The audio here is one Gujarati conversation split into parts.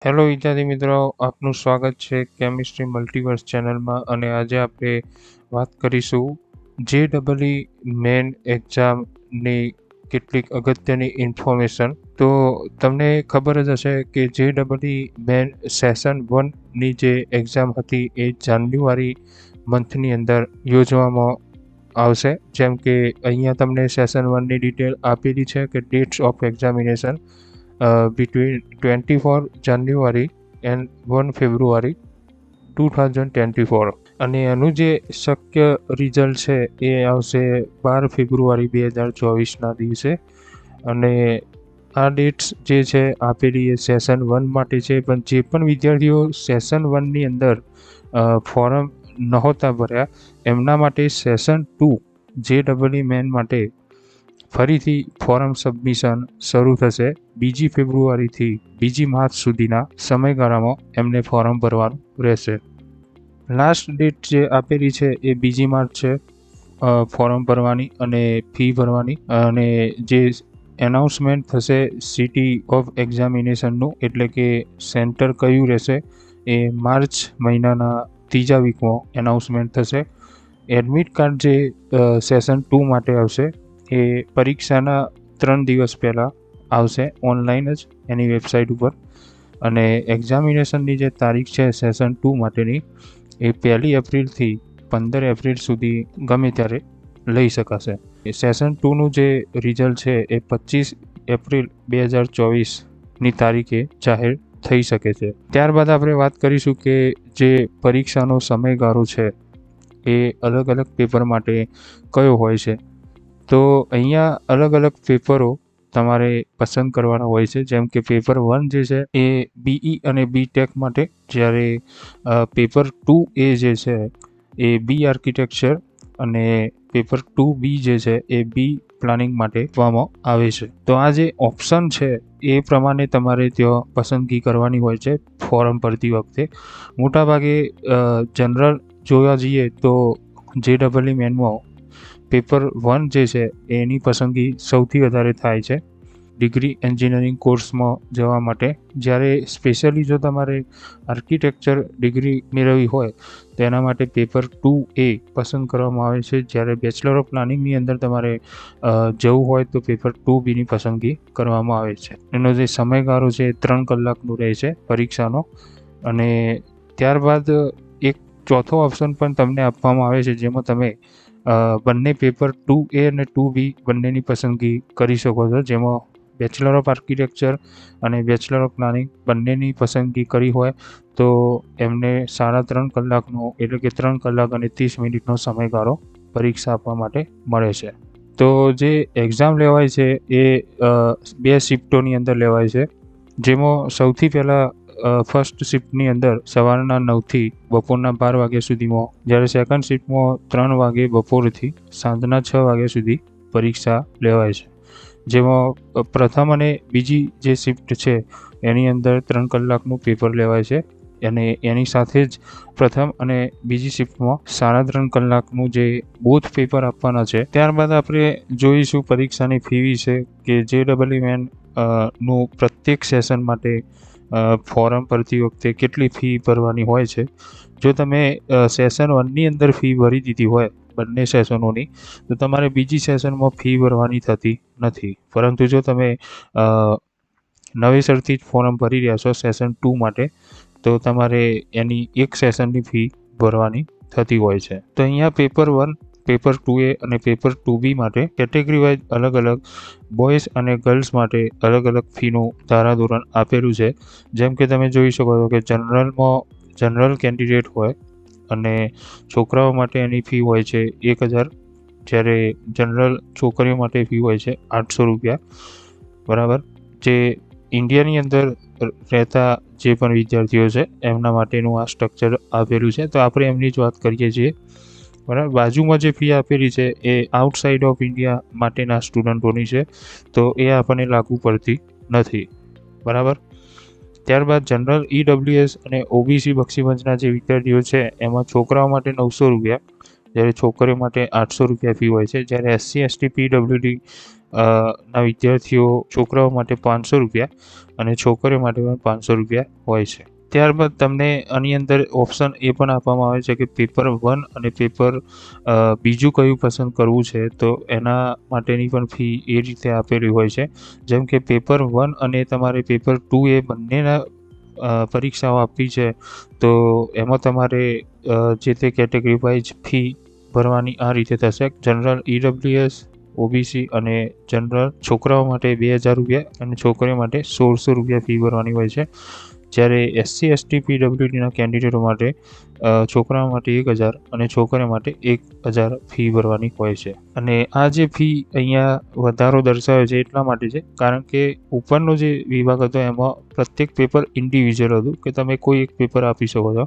હેલો વિદ્યાર્થી મિત્રો, આપનું સ્વાગત છે કેમિસ્ટ્રી મલ્ટીવર્સ ચેનલમાં. અને આજે આપણે વાત કરીશું JEE મેન એક્ઝામની કેટલીક અગત્યની ઇન્ફોર્મેશન. તો તમને ખબર જ હશે કે JEE મેન સેશન 1ની જે એક્ઝામ હતી એ જાન્યુઆરી મંથની અંદર યોજવામાં આવશે. જેમ કે અહીંયા તમને સેશન 1ની ડિટેલ આપેલી છે કે dates of examination between 24 January and 1 February 2024. અને એનું જે શક્ય રિઝલ્ટ છે એ આવશે 12 ફેબ્રુઆરી 2024ના દિવસે. અને આ ડેટ્સ જે છે આપેલી એ સેશન 1 માટે છે, પણ જે પણ વિદ્યાર્થીઓ સેશન 1ની અંદર ફોર્મ નહોતા ભર્યા એમના માટે સેશન 2 JEE મેન માટે ફરીથી ફોર્મ સબમિશન શરૂ થશે. 2 ફેબ્રુઆરીથી 2 માર્ચ સુધીના સમયગાળામાં એમને ફોર્મ ભરવાનું રહેશે. લાસ્ટ ડેટ જે આપેલી છે એ 2 માર્ચ છે ફોર્મ ભરવાની અને ફી ભરવાની. અને જે એનાઉન્સમેન્ટ થશે સિટી ઓફ એક્ઝામિનેશનનું, એટલે કે સેન્ટર કયું રહેશે એ માર્ચ મહિનાના ત્રીજા વીકમાં એનાઉન્સમેન્ટ થશે. એડમિટ કાર્ડ જે સેશન 2 માટે આવશે એ પરીક્ષાના 3 દિવસ પહેલાં આવશે ઓનલાઈન જ એની વેબસાઇટ ઉપર. અને એક્ઝામિનેશનની જે તારીખ છે સેશન 2 માટેની એ 1 એપ્રિલથી 15 એપ્રિલ સુધી ગમે ત્યારે લઈ શકાશે. સેશન 2નું જે રિઝલ્ટ છે એ 25 એપ્રિલ 2024ની તારીખે જાહેર થઈ શકે છે. ત્યારબાદ આપણે વાત કરીશું કે જે પરીક્ષાનો સમયગાળો છે એ અલગ અલગ પેપર માટે કયો હોય છે. તો અહીંયા અલગ અલગ પેપરો તમારે પસંદ કરવાના હોય છે. જેમ કે પેપર 1 જે છે એ BE અને BTech માટે, જ્યારે પેપર 2A જે છે એ B આર્કિટેક્ચર અને પેપર 2B જે છે એ B પ્લાનિંગ માટે આપવામાં આવે છે. તો આ જે ઓપ્શન છે એ પ્રમાણે તમારે ત્યાં પસંદગી કરવાની હોય છે ફોર્મ ભરતી વખતે. મોટાભાગે જનરલ જોવા જઈએ તો JEE મેનમાં પેપર 1 જે છે એની પસંદગી સૌથી વધારે થાય છે ડિગ્રી એન્જિનિયરિંગ કોર્સમાં જવા માટે. જ્યારે સ્પેશિયલી જો તમારે આર્કિટેક્ચર ડિગ્રી મેળવવી હોય તો એના માટે પેપર 2A પસંદ કરવામાં આવે છે. જ્યારે બેચલર ઓફ પ્લાનિંગની અંદર તમારે જવું હોય તો પેપર 2Bની પસંદગી કરવામાં આવે છે. એનો જે સમયગાળો છે 3 કલાકનો રહે છે પરીક્ષાનો. અને ત્યારબાદ એક ચોથો ઓપ્શન પણ તમને આપવામાં આવે છે, જેમાં તમે બંને પેપર 2A અને 2B બંનેની પસંદગી કરી શકો છો. જેમાં બેચલર ઓફ આર્કિટેક્ચર અને બેચલર ઓફ પ્લાનિંગ બંનેની પસંદગી કરી હોય તો એમને 3.5 કલાકનો, એટલે કે 3 કલાક અને 30 મિનિટનો સમયગાળો પરીક્ષા આપવા માટે મળે છે. તો જે એક્ઝામ લેવાય છે એ 2 શિફ્ટોની અંદર લેવાય છે. જેમાં સૌથી પહેલાં ફર્સ્ટ શિફ્ટની અંદર સવારના 9થી બપોરના 12 વાગ્યા સુધીમાં, જ્યારે સેકન્ડ શિફ્ટમાં 3 વાગે બપોરથી સાંજના 6 વાગ્યા સુધી પરીક્ષા લેવાય છે. જેમાં પ્રથમ અને બીજી જે શિફ્ટ છે એની અંદર 3 કલાકનું પેપર લેવાય છે. અને એની સાથે જ પ્રથમ અને બીજી શિફ્ટમાં 3.5 કલાકનું જે બોથ પેપર આપવાના છે. ત્યારબાદ આપણે જોઈશું પરીક્ષાની ફી વિશે કે JEE મેન નું પ્રત્યેક સેશન માટે ફોર્મ ભરતી વખતે કેટલી ફી ભરવાની હોય છે. જો તમે સેશન 1ની અંદર ફી ભરી દીધી હોય બંને સેશનોની, તો તમારે બીજી સેશનમાં ફી ભરવાની થતી નથી. પરંતુ જો તમે નવેસરથી જ ફોર્મ ભરી રહ્યા છો સેશન 2 માટે, તો તમારે એની એક સેશનની ફી ભરવાની થતી હોય છે. તો અહીંયા પેપર 1, પેપર 2A અને પેપર 2B માટે કેટેગરી વાઇઝ અલગ અલગ બોયઝ અને ગર્લ્સ માટે અલગ અલગ ફીનું ધારાધોરણ આપેલું છે. જેમ કે તમે જોઈ શકો છો કે જનરલ કેન્ડિડેટ હોય અને છોકરાઓ માટે એની ફી હોય છે 1000, જ્યારે જનરલ છોકરીઓ માટે ફી હોય છે 800 રૂપિયા. બરાબર. જે ઇન્ડિયાની અંદર રહેતા જે પણ વિદ્યાર્થીઓ છે એમના માટેનું આ સ્ટ્રક્ચર આપેલું છે. તો આપણે એમની જ વાત કરીએ છીએ. બરાબર. બાજુમાં જે ફી આપેલી છે એ આઉટસાઇડ ઓફ ઇન્ડિયા માટેના સ્ટુડન્ટોની છે, તો એ આપણને લાગુ પડતી નથી. બરાબર. ત્યારબાદ જનરલ EWS અને OBC બક્ષીપંચના જે વિદ્યાર્થીઓ છે એમાં છોકરાઓ માટે 900 રૂપિયા જ્યારે છોકરીઓ માટે 800 રૂપિયા ફી હોય છે. જ્યારે SC ST PWD ના વિદ્યાર્થીઓ છોકરાઓ માટે 500 રૂપિયા અને છોકરીઓ માટે પણ 500 રૂપિયા હોય છે. ત્યારબાદ તમને આની અંદર ઓપ્શન એ પણ આપવામાં આવે છે કે પેપર 1 અને પેપર બીજું કયું પસંદ કરવું છે, તો એના માટેની પણ ફી એ રીતે આપેલી હોય છે. જેમ કે પેપર 1 અને તમારે પેપર 2 એ બંનેના પરીક્ષાઓ આપવી છે, તો એમાં તમારે જે તે કેટેગરી વાઇઝ ફી ભરવાની આ રીતે થશે. જનરલ EWS OBC અને જનરલ છોકરાઓ માટે 2000 રૂપિયા અને છોકરીઓ માટે 1600 રૂપિયા ફી ભરવાની હોય છે. જ્યારે SC ST PWDના કેન્ડિડેટો માટે છોકરાઓ માટે 1000 અને છોકરીઓ માટે 1000 ફી ભરવાની હોય છે. અને આ જે ફી અહીંયા વધારો દર્શાવે છે એટલા માટે છે કારણ કે ઉપરનો જે વિભાગ હતો એમાં પ્રત્યેક પેપર ઇન્ડિવિજ્યુઅલ હતું કે તમે કોઈ એક પેપર આપી શકો છો,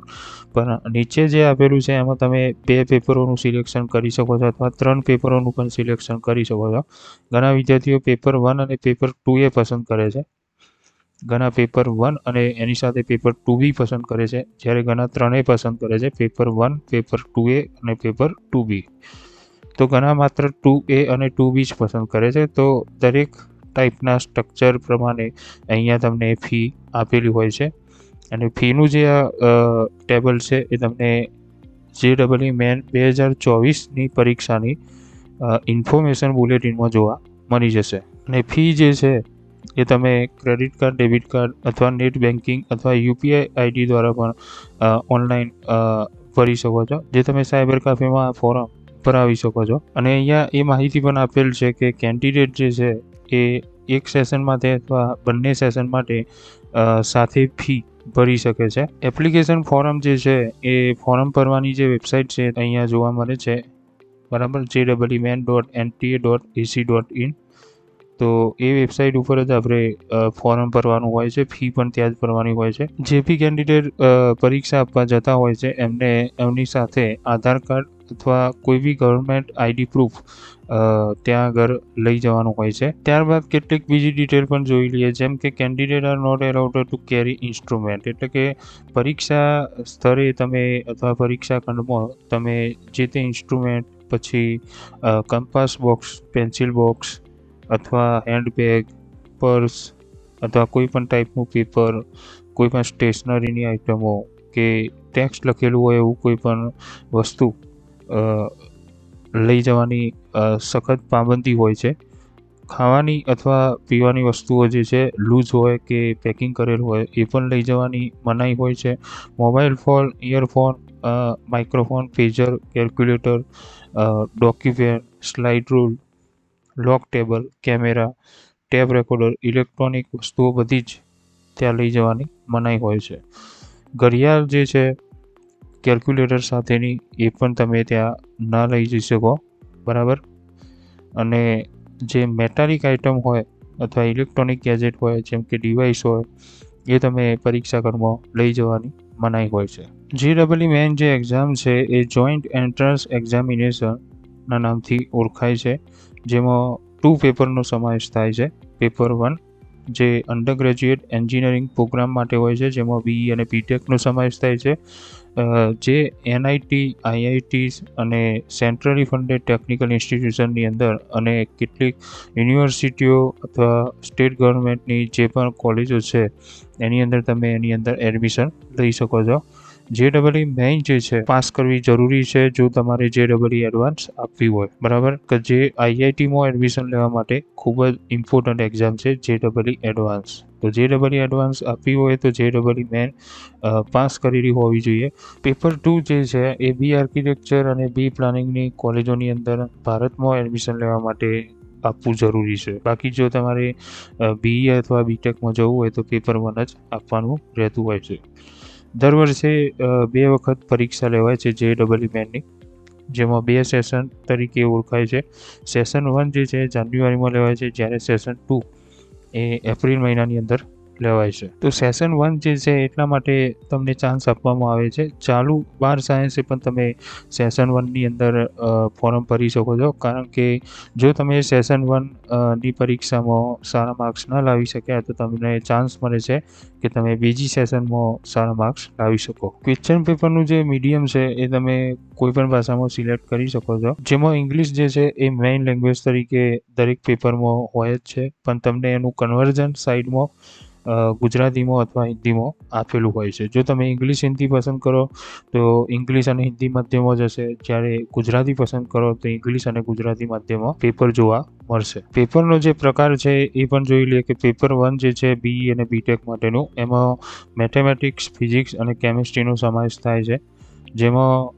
પણ નીચે જે આપેલું છે એમાં તમે 2 પેપરોનું સિલેક્શન કરી શકો છો અથવા 3 પેપરોનું પણ સિલેક્શન કરી શકો છો. ઘણા વિદ્યાર્થીઓ પેપર 1 અને પેપર 2 એ પસંદ કરે છે, ઘણા પેપર 1 અને એની સાથે પેપર 2 બી પસંદ કરે છે, જ્યારે ઘણા 3 પસંદ કરે છે, પેપર 1, પેપર 2A અને પેપર 2B. તો ઘણા માત્ર 2A અને 2B જ પસંદ કરે છે. તો દરેક ટાઈપના સ્ટ્રક્ચર પ્રમાણે અહીંયા તમને ફી આપેલી હોય છે. અને ફીનું જે ટેબલ છે એ તમને JEE મેન 2024ની પરીક્ષાની ઇન્ફોર્મેશન બુલેટિનમાં જોવા મળી જશે. અને ફી જે છે એ તમે ક્રેડિટ કાર્ડ, ડેબિટ કાર્ડ અથવા નેટ બેન્કિંગ અથવા UPI ID દ્વારા પણ ઓનલાઈન ભરી શકો છો, જે તમે સાયબર કાફેમાં ફોર્મ ભરાવી શકો છો. અને અહીંયા એ માહિતી પણ આપેલ છે કે કેન્ડિડેટ જે છે એ એક સેશન માટે અથવા બંને સેશન માટે સાથે ફી ભરી શકે છે. એપ્લિકેશન ફોર્મ જે છે એ ફોર્મ ભરવાની જે વેબસાઇટ છે અહીંયા જોવા મળે છે, બરાબર, jeeman.nta.ac.in. તો એ વેબસાઇટ ઉપર જ આપણે ફોર્મ ભરવાનું હોય છે, ફી પણ ત્યાં જ ભરવાની હોય છે. જે બી કેન્ડિડેટ પરીક્ષા આપવા જતા હોય છે એમને એમની સાથે આધાર કાર્ડ અથવા કોઈ બી ગવર્મેન્ટ ID પ્રૂફ ત્યાં આગળ લઈ જવાનું હોય છે. ત્યારબાદ કેટલીક બીજી ડિટેલ પણ જોઈ લઈએ, જેમ કે candidate are not allowed to carry instrument, એટલે કે પરીક્ષા સ્થળે તમે અથવા પરીક્ષા ખંડમાં તમે જે તે ઇન્સ્ટ્રુમેન્ટ, પછી કંપાસ બોક્સ, પેન્સિલ બોક્સ અથવા હેન્ડબેગ, પર્સ અથવા કોઈ પણ ટાઈપનું પેપર, કોઈ પણ સ્ટેશનરીની આઇટમો કે ટેક્સ્ટ લખેલું હોય એવું કોઈ પણ વસ્તુ લઈ જવાની સખત પાબંદી હોય છે. ખાવાની અથવા પીવાની વસ્તુઓ જે છે લૂઝ હોય કે પેકિંગ કરેલું હોય એ પણ લઈ જવાની મનાઈ હોય છે. Mobile phone, earphone, microphone, pager, calculator, docupen, slide rule, log table, camera, tape recorder, electronic વસ્તુઓ બધી જ ત્યાં લઈ જવાની મનાઈ હોય છે. ઘડિયાળ જે છે કેલ્ક્યુલેટર સાથેની એ પણ તમે ત્યાં ન લઈ જઈ શકો, બરાબર. અને જે મેટાલિક આઇટમ હોય અથવા ઇલેક્ટ્રોનિક ગેજેટ હોય જેમ કે ડિવાઇસ હોય એ તમે પરીક્ષા ઘરમાં લઈ જવાની મનાઈ હોય છે. JEE મેન જે એક્ઝામ છે એ જોઈન્ટ એન્ટ્રન્સ એક્ઝામિનેશનના નામથી ઓળખાય છે, જેમાં 2 પેપરનો સમાવેશ થાય છે. પેપર 1 જે અંડર ગ્રેજ્યુએટ એન્જિનિયરિંગ પ્રોગ્રામ માટે હોય છે, જેમાં BE અને BTECનો સમાવેશ થાય છે. જે NIT, IITs અને સેન્ટ્રલી ફંડેડ ટેકનિકલ ઇન્સ્ટિટ્યુશનની અંદર અને કેટલીક યુનિવર્સિટીઓ અથવા સ્ટેટ ગવર્મેન્ટની જે પણ કોલેજો છે એની અંદર તમે એની અંદર એડમિશન લઈ શકો છો. JEE મેઇન જે છે પાસ કરવી જરૂરી છે જો તમારે JEE એડવાન્સ આપવી હોય, બરાબર. કે જે IITમાં એડમિશન લેવા માટે ખૂબ જ ઇમ્પોર્ટન્ટ એક્ઝામ છે JEE એડવાન્સ. તો JEE એડવાન્સ આપવી હોય તો JEE મેન પાસ કરેલી હોવી જોઈએ. પેપર 2 જે છે એ બી આર્કિટેક્ચર અને બી પ્લાનિંગની કોલેજોની અંદર ભારતમાં એડમિશન લેવા માટે આપવું જરૂરી છે. બાકી જો તમારે BE અથવા BTECમાં જવું હોય તો પેપર 1 જ આપવાનું રહેતું હોય છે. દર વર્ષે 2 વખત પરીક્ષા લેવાય છે JEE મેનની, જેમાં 2 સેશન તરીકે ઓળખાય છે. સેશન 1 જે છે જાન્યુઆરીમાં લેવાય છે, જ્યારે સેશન 2 એ એપ્રિલ મહિનાની અંદર લેવાય છે. તો સેશન 1 જે છે એટલા માટે તમને ચાન્સ આપવામાં આવે છે. ચાલુ 12 સાયન્સે પણ તમે સેશન 1ની અંદર ફોર્મ ભરી શકો છો, કારણ કે જો તમે સેશન 1 ની પરીક્ષામાં સારા માર્ક્સ ન લાવી શક્યા તો તમને ચાન્સ મળે છે કે તમે બીજી સેશનમાં સારા માર્ક્સ લાવી શકો. ક્વેશ્ચન પેપરનું જે મીડિયમ છે એ તમે કોઈ પણ ભાષામાં સિલેક્ટ કરી શકો છો, જેમાં ઇંગ્લિશ જે છે એ મેઇન લેંગ્વેજ તરીકે દરેક પેપરમાં હોય જ છે, પણ તમને એનું કન્વર્ઝન સાઈડમાં ગુજરાતીમાં અથવા હિન્દીમાં આપેલું હોય છે. જો તમે ઇંગ્લિશ હિન્દી પસંદ કરો તો ઇંગ્લિશ અને હિન્દી માધ્યમમાં જશે, જ્યારે ગુજરાતી પસંદ કરો તો ઇંગ્લિશ અને ગુજરાતી માધ્યમમાં પેપર જોવા મળશે. પેપરનો જે પ્રકાર છે એ પણ જોઈ લઈએ કે પેપર 1 જે છે BE અને BTech માટેનું, એમાં મેથેમેટિક્સ, ફિઝિક્સ અને કેમિસ્ટ્રીનો સમાવેશ થાય છે, જેમાં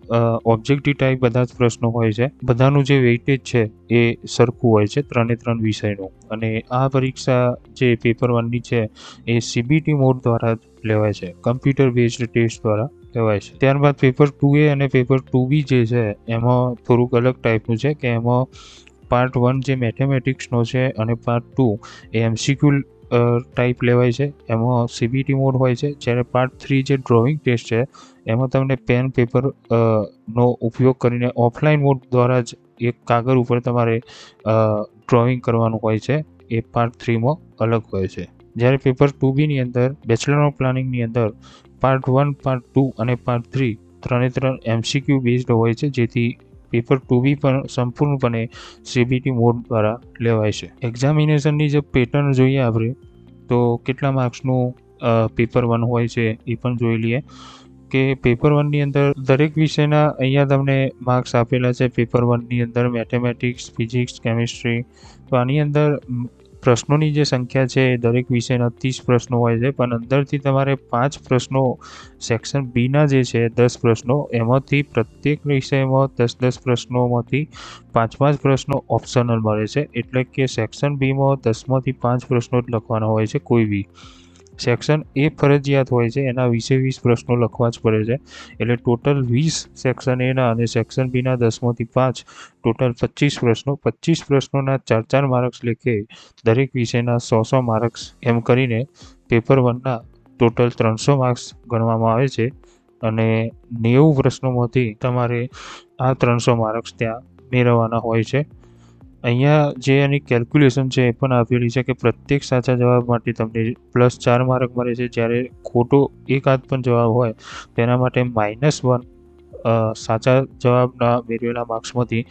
ઓબ્જેક્ટિવ ટાઈપ બધા જ પ્રશ્નો હોય છે. બધાનું જે વેઇટેજ છે એ સરખું હોય છે 3 વિષયનું. અને આ પરીક્ષા જે પેપર 1ની છે એ CBT મોડ દ્વારા જ લેવાય છે, કમ્પ્યુટર બેઝડ ટેસ્ટ દ્વારા લેવાય છે. ત્યારબાદ પેપર 2A અને પેપર 2B જે છે એમાં થોડુંક અલગ ટાઈપનું છે કે એમાં પાર્ટ 1 જે મેથેમેટિક્સનો છે અને પાર્ટ 2 એ MCQ ટાઈપ લેવાય છે, એમાં CBT મોડ હોય છે. જ્યારે પાર્ટ 3 જે ડ્રોઈંગ ટેસ્ટ છે એમાં તમને પેન પેપર નો ઉપયોગ કરીને ઓફલાઈન મોડ દ્વારા જ એક કાગળ ઉપર તમારે ડ્રોઈંગ કરવાનું હોય છે, એ પાર્ટ 3માં અલગ હોય છે. જ્યારે પેપર 2Bની અંદર બેચલર ઓફ પ્લાનિંગની અંદર પાર્ટ 1, પાર્ટ 2 અને પાર્ટ 3 3 MCQ બેઝડ હોય છે, જેથી પેપર 2B પણ સંપૂર્ણપણે CBT મોડ દ્વારા લેવાય છે. એક્ઝામિનેશનની જે પેટર્ન જોઈએ આપણે તો કેટલા માર્ક્સનું પેપર 1 હોય છે એ પણ જોઈ લઈએ કે પેપર 1ની અંદર દરેક વિષયના અહીંયા તમને માર્ક્સ આપેલા છે. પેપર 1ની અંદર મેથેમેટિક્સ, ફિઝિક્સ, કેમિસ્ટ્રી, તો આની અંદર પ્રશ્નોની જે સંખ્યા છે એ દરેક વિષયના 30 પ્રશ્નો હોય છે, પણ અંદરથી તમારે 5 પ્રશ્નો સેક્શન બીના જે છે 10 પ્રશ્નો, એમાંથી પ્રત્યેક વિષયમાં 10 પ્રશ્નોમાંથી 5 પ્રશ્નો ઓપ્શનલ મળે છે. એટલે કે સેક્શન બીમાં 10માંથી 5 પ્રશ્નો જ લખવાના હોય છે કોઈ બી. સેક્શન એ ફરજિયાત હોય છે, એના 20 પ્રશ્નો લખવા જ પડે છે. એટલે ટોટલ 20 સેક્શન એના અને સેક્શન બીના 10માંથી 5, ટોટલ 25 પ્રશ્નો. 25 પ્રશ્નોના 4 માર્ક્સ લેખે દરેક વિષયના 100 માર્ક્સ એમ કરીને પેપર 1ના ટોટલ 300 માર્ક્સ ગણવામાં આવે છે, અને 90 પ્રશ્નોમાંથી તમારે આ 300 માર્ક્સ ત્યાં મેળવવાના હોય છે. અહીંયા જે એની કેલ્ક્યુલેશન છે એ પણ આપેલી છે કે પ્રત્યેક સાચા જવાબ માટે તમને +4 માર્ક મળે છે, જ્યારે ખોટો એકાદ પણ જવાબ હોય તેના માટે -1 સાચા જવાબના મેળવેલા માર્ક્સમાંથી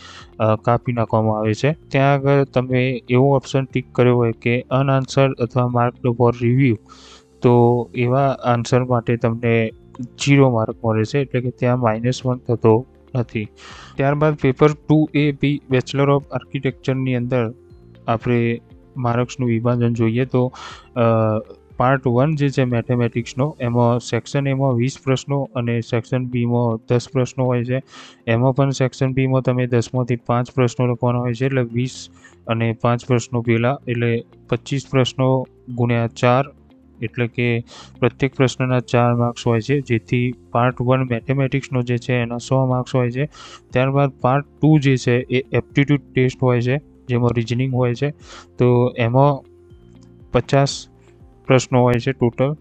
કાપી નાખવામાં આવે છે. ત્યાં આગળ તમે એવો ઓપ્શન ટિક કર્યો હોય કે અનઆન્સર્ડ અથવા માર્ક્ડ ફોર રિવ્યૂ, તો એવા આન્સર માટે તમને 0 માર્ક મળે છે, એટલે કે ત્યાં -1 થતો નથી. ત્યારબાદ પેપર 2AB બેચલર ઓફ આર્કિટેક્ચરની અંદર આપણે માર્ક્સનું વિભાજન જોઈએ તો પાર્ટ 1 જે છે મેથેમેટિક્સનો, એમાં સેક્શન એમાં 20 પ્રશ્નો અને સેક્શન બીમાં 10 પ્રશ્નો હોય છે. એમાં પણ સેક્શન બીમાં તમે 10માંથી 5 પ્રશ્નો લખવાના હોય છે, એટલે 20 અને 5 પ્રશ્નો પહેલાં, એટલે 25 પ્રશ્નો ગુણ્યા 4, એટલે કે પ્રત્યેક પ્રશ્નના 4 માર્ક્સ હોય છે, જેથી પાર્ટ 1 મેથેમેટિક્સનો જે છે એના 100 માર્ક્સ હોય છે. ત્યારબાદ પાર્ટ 2 જે છે એ એપ્ટિટ્યૂડ ટેસ્ટ હોય છે, જેમાં રિઝનિંગ હોય છે, તો એમાં 50 પ્રશ્નો હોય છે ટોટલ.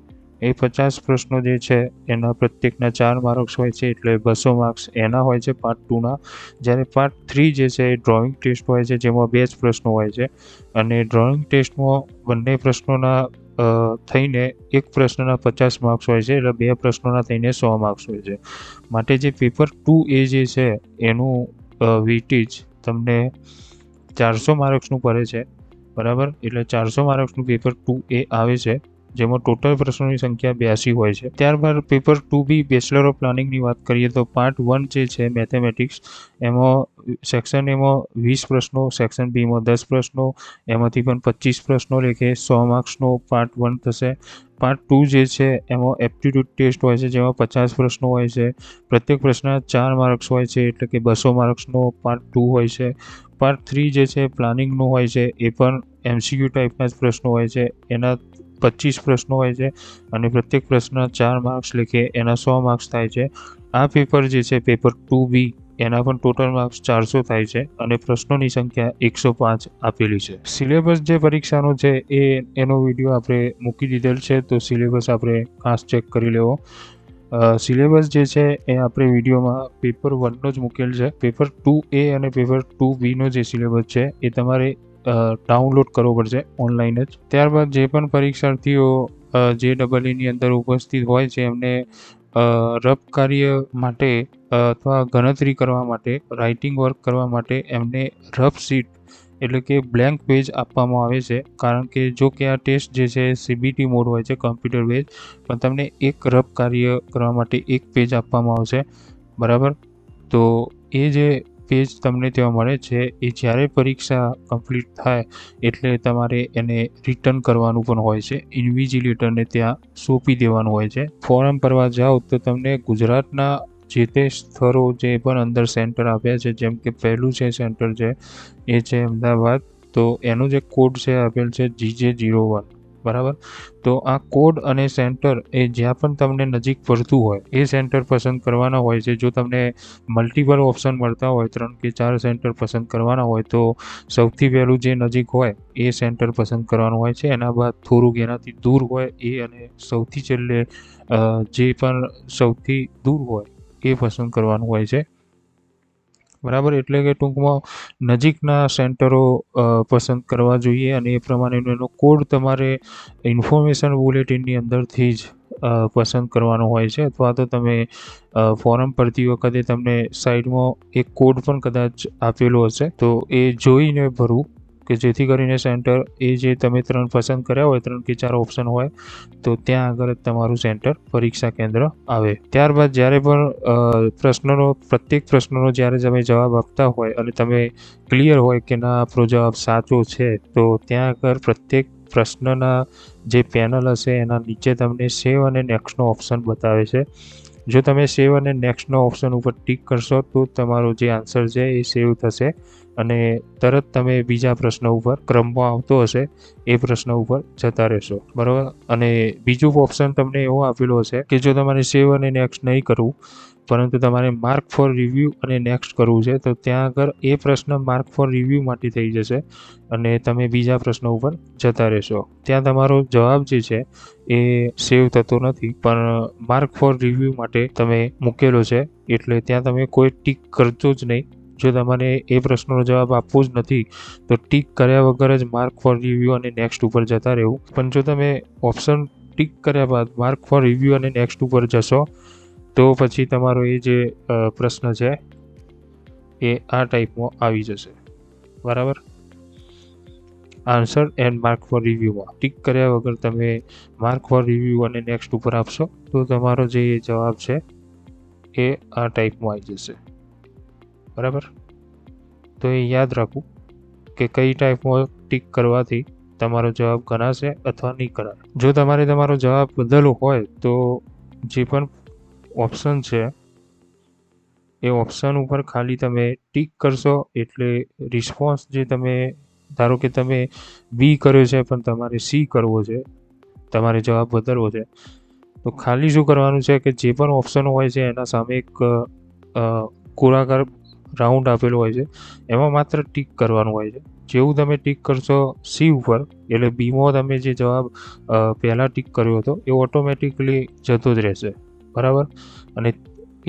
એ 50 પ્રશ્નો જે છે એના પ્રત્યેકના 4 માર્ક્સ હોય છે, એટલે 200 માર્ક્સ એના હોય છે પાર્ટ 2ના. જ્યારે પાર્ટ 3 જે છે એ ડ્રોઈંગ ટેસ્ટ હોય છે, જેમાં 2 જ પ્રશ્નો હોય છે, અને ડ્રોઈંગ ટેસ્ટમાં બંને પ્રશ્નોના થઈને એક પ્રશ્નના 50 માર્ક્સ હોય છે, એટલે 2 પ્રશ્નોના થઈને 100 માર્ક્સ હોય છે. માટે જે પેપર 2A જે છે એનું વેઇટેજ તમને 400 માર્ક્સનું પડે છે, બરાબર. એટલે 400 માર્ક્સનું પેપર 2A આવે છે, જેમાં ટોટલ પ્રશ્નોની સંખ્યા 82 હોય છે. ત્યારબાદ પેપર 2B બેચલર ઓફ પ્લાનિંગની વાત કરીએ તો પાર્ટ 1 જે છે મેથેમેટિક્સ, એમાં સેક્શન એમાં 20 પ્રશ્નો, સેક્શન બીમાં 10 પ્રશ્નો, એમાંથી પણ 25 પ્રશ્નો લેખે 100 માર્ક્સનો પાર્ટ 1 થશે. પાર્ટ 2 જે છે એમાં એપ્ટિટ્યૂડ ટેસ્ટ હોય છે, જેમાં 50 પ્રશ્નો હોય છે, પ્રત્યેક પ્રશ્નના 4 માર્ક્સ હોય છે, એટલે કે 200 માર્ક્સનો પાર્ટ 2 હોય છે. પાર્ટ 3 જે છે પ્લાનિંગનું હોય છે, એ પણ MCQ ટાઈપના જ પ્રશ્નો હોય છે, એના 25 પ્રશ્નો હોય છે, અને પ્રત્યેક પ્રશ્નના 4 માર્ક્સ લેખે એના 100 માર્ક્સ થાય છે. આ પેપર જે છે પેપર 2B એના પણ ટોટલ માર્ક્સ 400 થાય છે અને પ્રશ્નોની સંખ્યા 105 આપેલી છે. સિલેબસ જે પરીક્ષાનો છે એનો વિડીયો આપણે મૂકી દીધેલ છે, તો સિલેબસ આપણે ખાસ ચેક કરી લેવો. સિલેબસ જે છે એ આપણે વિડીયોમાં પેપર 1નો જ મૂકેલ છે. પેપર 2A અને પેપર 2Bનો જે સિલેબસ છે એ તમારે ડાઉનલોડ કરવો પડશે ઓનલાઈન જ. ત્યારબાદ જે પણ પરીક્ષાર્થીઓ JEEની અંદર ઉપસ્થિત હોય છે એમને રફ કાર્ય માટે અથવા ગણતરી કરવા માટે, રાઇટિંગ વર્ક કરવા માટે એમને રફ શીટ એટલે કે બ્લેન્ક પેજ આપવામાં આવે છે. કારણ કે જો કે આ ટેસ્ટ જે છે CBT મોડ હોય છે, કમ્પ્યુટર બેઝ, પણ તમને એક રફ કાર્ય કરવા માટે એક પેજ આપવામાં આવશે, બરાબર. તો એ જે પેજ તમને ત્યાં મળે છે એ જ્યારે પરીક્ષા કમ્પ્લીટ થાય એટલે તમારે એને રિટર્ન કરવાનું પણ હોય છે. ઇન્વિજિલેટરને ત્યાં સોંપી દેવાનું હોય છે. ફોર્મ ભરવા જાઓ તો તમને ગુજરાતના જે તે સ્થળો જે પણ અંદર સેન્ટર આપ્યા છે, જેમ કે પહેલું છે સેન્ટર છે એ છે અમદાવાદ, તો એનો જે કોડ છે આપેલ છે GJ01, બરાબર. તો આ કોડ અને સેન્ટર એ જ્યાં પણ તમને નજીક પડતું હોય એ સેન્ટર પસંદ કરવાના હોય છે. જો તમને મલ્ટિપલ ઓપ્શન મળતા હોય, 3 કે 4 સેન્ટર પસંદ કરવાના હોય, તો સૌથી પહેલું જે નજીક હોય એ સેન્ટર પસંદ કરવાનું હોય છે. એના બાદ થોડુંક એનાથી દૂર હોય એ, અને સૌથી છેલ્લે જે પણ સૌથી દૂર હોય એ પસંદ કરવાનું હોય છે, બરાબર. એટલે કે ટૂંકમાં નજીકના સેન્ટરો પસંદ કરવા જોઈએ અને એ પ્રમાણેનો એનો કોડ તમારે ઇન્ફોર્મેશન બુલેટિનની અંદરથી જ પસંદ કરવાનો હોય છે. અથવા તો તમે ફોર્મ ભરતી વખતે તમને સાઈડમાં એક કોડ પણ કદાચ આપેલો હશે, તો એ જોઈને ભરવું કે જેથી કરીને સેન્ટર એ જે તમે 3 પસંદ કર્યા હોય, 3 કે 4 ઓપ્શન હોય, તો ત્યાં આગળ જ તમારું સેન્ટર પરીક્ષા કેન્દ્ર આવે. ત્યારબાદ જ્યારે પણ પ્રત્યેક પ્રશ્નનો જ્યારે તમે જવાબ આપતા હોય અને તમે ક્લિયર હોય કે ના આપણો જવાબ સાચો છે, તો ત્યાં આગળ પ્રત્યેક પ્રશ્નના જે પેનલ હશે એના નીચે તમને સેવ અને નેક્સ્ટનો ઓપ્શન બતાવે છે. જો તમે સેવ અને નેક્સ્ટનો ઓપ્શન ઉપર ટિક કરશો તો તમારો જે આન્સર છે એ સેવ થશે અને તરત તમે બીજા પ્રશ્ન ઉપર ક્રમમાં આવતો હશે એ પ્રશ્ન ઉપર જતા રહેશો, બરાબર. અને બીજું ઓપ્શન તમને એવો આપેલો હશે કે જો તમારે સેવ અને નેક્સ્ટ નહીં કરવું, પરંતુ તમારે માર્ક ફોર રિવ્યૂ અને નેક્સ્ટ કરવું છે, તો ત્યાં આગળ એ પ્રશ્ન માર્ક ફોર રિવ્યૂ માટે થઈ જશે અને તમે બીજા પ્રશ્ન ઉપર જતા રહેશો. ત્યાં તમારો જવાબ જે છે એ સેવ થતો નથી, પણ માર્ક ફોર રિવ્યૂ માટે તમે મૂકેલો છે, એટલે ત્યાં તમે કોઈ ટિક કરજો જ નહીં. જો તમારે એ પ્રશ્નનો જવાબ આપવો જ નથી તો ટિક કર્યા વગર જ માર્ક ફોર રિવ્યૂ અને નેક્સ્ટ ઉપર જતા રહેવું. પણ જો તમે ઓપ્શન ટિક કર્યા બાદ માર્ક ફોર રિવ્યૂ અને નેક્સ્ટ ઉપર જશો તો પછી તમારો એ જે પ્રશ્ન છે એ આ ટાઈપમાં આવી જશે, બરાબર. આન્સર એન્ડ માર્ક ફોર રિવ્યૂમાં ટિક કર્યા વગર તમે માર્ક ફોર રિવ્યૂ અને નેક્સ્ટ ઉપર આપશો તો તમારો જે જવાબ છે એ આ ટાઈપમાં આવી જશે, બરાબર. તો એ યાદ રાખવું કે કઈ ટાઈપમાં ટિક કરવાથી તમારો જવાબ ગણાશે અથવા નહીં ગણાય. જો તમારે તમારો જવાબ બદલવો હોય તો જે પણ ઓપ્શન છે એ ઓપ્શન ઉપર ખાલી તમે ટિક કરશો એટલે રિસ્પોન્સ જે તમે, ધારો કે તમે બી કર્યો છે પણ તમારે સી કરવો છે, તમારે જવાબ બદલવો છે, તો ખાલી શું કરવાનું છે કે જે પણ ઓપ્શન હોય છે એના સામે એક ગોળાકાર રાઉન્ડ આપેલો હોય છે, એમાં માત્ર ટિક કરવાનું હોય છે. જેવું તમે ટિક કરશો સી ઉપર એટલે બીમાં તમે જે જવાબ પહેલાં ટિક કર્યો હતો એ ઓટોમેટિકલી જતો જ રહેશે, બરાબર. અને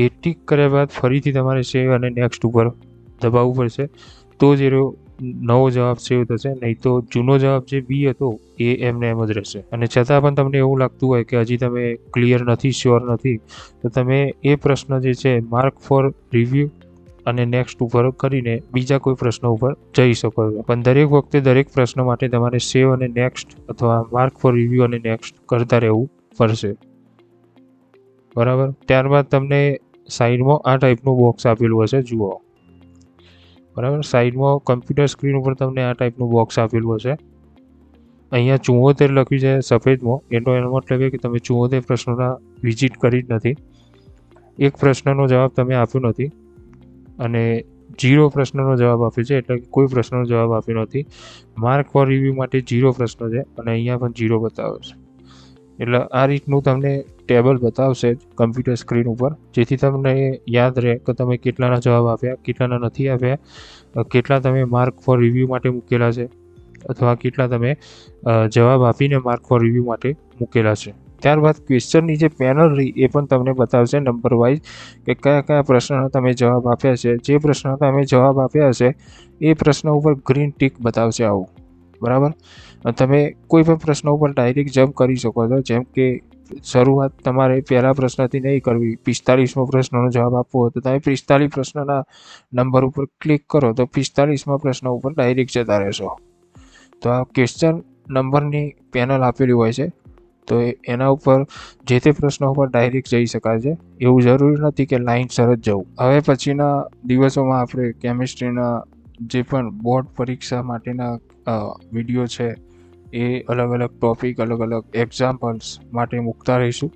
એ ટિક કર્યા બાદ ફરીથી તમારે સેવ અને નેક્સ્ટ ઉપર દબાવવું પડશે, તો જ એનો નવો જવાબ સેવ થશે, નહીં તો જૂનો જવાબ જે બી હતો એ એમને એમ જ રહેશે. અને છતાં પણ તમને એવું લાગતું હોય કે હજી તમે ક્લિયર નથી, શ્યોર નથી, તો તમે એ પ્રશ્ન જે છે માર્ક ફોર રિવ્યૂ અને નેક્સ્ટ ઉપર કરીને બીજા કોઈ પ્રશ્ન ઉપર જઈ શકો છો. પણ દરેક વખતે દરેક પ્રશ્ન માટે તમારે સેવ અને નેક્સ્ટ અથવા માર્ક ફોર રિવ્યૂ અને નેક્સ્ટ કરતા રહેવું પડશે, બરાબર. ત્યારબાદ તમને સાઈડમાં આ ટાઈપનું બોક્સ આપેલું હશે, જુઓ, બરાબર. સાઈડમાં કમ્પ્યુટર સ્ક્રીન ઉપર તમને આ ટાઈપનું બોક્સ આપેલું હશે. અહીંયા 74 લખ્યું છે સફેદમાં, એનો મતલબ એ કે તમે 74 પ્રશ્નોના વિઝિટ કરી જ નથી, એક પ્રશ્નનો જવાબ તમે આપ્યો નથી અને 0 પ્રશ્નનો જવાબ આપ્યો છે, એટલે કોઈ પ્રશ્નનો જવાબ આપ્યો નથી. માર્ક ફોર રિવ્યૂ માટે 0 પ્રશ્ન છે અને અહીંયા પણ 0 બતાવે છે. એટલે આ રીતનું તમને ટેબલ બતાવશે કમ્પ્યુટર સ્ક્રીન ઉપર, જેથી તમને યાદ રહે કે તમે કેટલાના જવાબ આપ્યા, કેટલાના નથી આપ્યા, કેટલા તમે માર્ક ફોર રિવ્યૂ માટે મૂકેલા છે, અથવા કેટલા તમે જવાબ આપીને માર્ક ફોર રિવ્યૂ માટે મૂકેલા છે. ત્યારબાદ ક્વેશ્ચનની જે પેનલ રહી એ પણ તમને બતાવશે નંબર વાઇઝ કે કયા કયા પ્રશ્નના તમે જવાબ આપ્યા છે. જે પ્રશ્નના તમે જવાબ આપ્યા છે એ પ્રશ્ન ઉપર ગ્રીન ટીક બતાવશે આવું, બરાબર. તમે કોઈ પણ પ્રશ્ન ઉપર ડાયરેક્ટ જમ્પ કરી શકો છો. જેમ કે શરૂઆત તમારે પહેલા પ્રશ્નથી નહીં કરવી. 45મો પ્રશ્નનો જવાબ આપવો હોય તો તમે 45 પ્રશ્નના નંબર ઉપર ક્લિક કરો તો 45મા પ્રશ્ન ઉપર ડાયરેક્ટ જતા રહેશો. તો આ ક્વેશ્ચન નંબરની પેનલ આપેલી હોય છે, તો એના ઉપર જે તે પ્રશ્ન ઉપર ડાયરેક્ટ જઈ શકાય છે. એવું જરૂરી નથી કે લાઇનસર જ જવું. હવે પછીના દિવસોમાં આપણે કેમિસ્ટ્રીના જે પણ બોર્ડ પરીક્ષા માટેના વિડીયો છે એ અલગ અલગ ટોપિક, અલગ અલગ એક્ઝામ્પલ્સ માટે મૂકતા રહીશું.